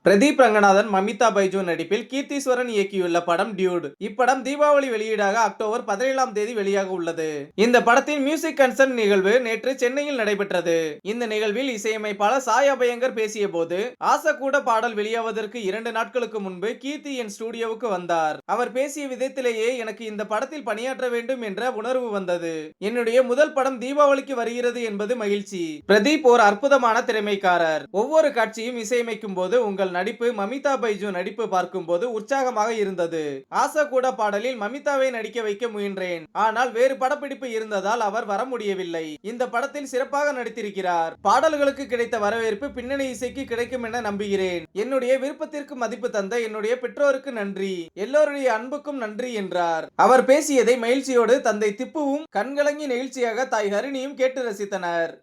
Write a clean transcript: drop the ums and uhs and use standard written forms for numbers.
பிரதீப் ரங்கநாதன், மமிதா பைஜூன் நடிப்பில் கீர்த்தீஸ்வரன் இயக்கியுள்ள படம் டியூட். இப்படம் தீபாவளி வெளியீடாக அக்டோபர் 17ஆம் தேதி வெளியாக உள்ளது. இந்த படத்தின் மியூசிக் கன்சர்ட் நிகழ்வு நேற்று சென்னையில் நடைபெற்றது. இந்த நிகழ்வில் இசையமைப்பாளர் சாய் அபயங்கர் பேசிய போது, ஆசை கூட பாடல் வெளியாவதற்கு 2 நாட்களுக்கு முன்பு கீர்த்தி என் ஸ்டுடியோவுக்கு வந்தார். அவர் பேசிய விதத்திலேயே எனக்கு இந்த படத்தில் பணியாற்ற வேண்டும் என்ற உணர்வு வந்தது. என்னுடைய முதல் படம் தீபாவளிக்கு வருகிறது என்பது மகிழ்ச்சி. பிரதீப் ஒரு அற்புதமான திறமைக்காரர். ஒவ்வொரு காட்சியும் இசையமைக்கும் போது உங்கள் நடிப்பு, மமிதா பைஜூன் நடிப்பு பார்க்கும்போது உற்சாகமாக இருந்தது. ஆசா கூட பாடலில் மமிதாவை நடிக்க வைக்க முயன்றேன். ஆனால் வேறு படப்பிடிப்பு இருந்ததால் அவர் வர முடியவில்லை. இந்த படத்தில் சிறப்பாக நடித்திருக்கிறார். பாடல்களுக்கு கிடைத்த வரவேற்பு பின்னணி இசைக்கு கிடைக்கும் என நம்புகிறேன். என்னுடைய விருப்பத்திற்கு மதிப்பு தந்த என்னுடைய பெற்றோருக்கு நன்றி. எல்லோருடைய அன்புக்கும் நன்றி என்றார். அவர் பேசியதை மகிழ்ச்சியோடு தந்தை திப்புவும் கண்கலங்கி நெகிழ்ச்சியாக தாய் ஹரிணியும் கேட்டு ரசித்தனர்.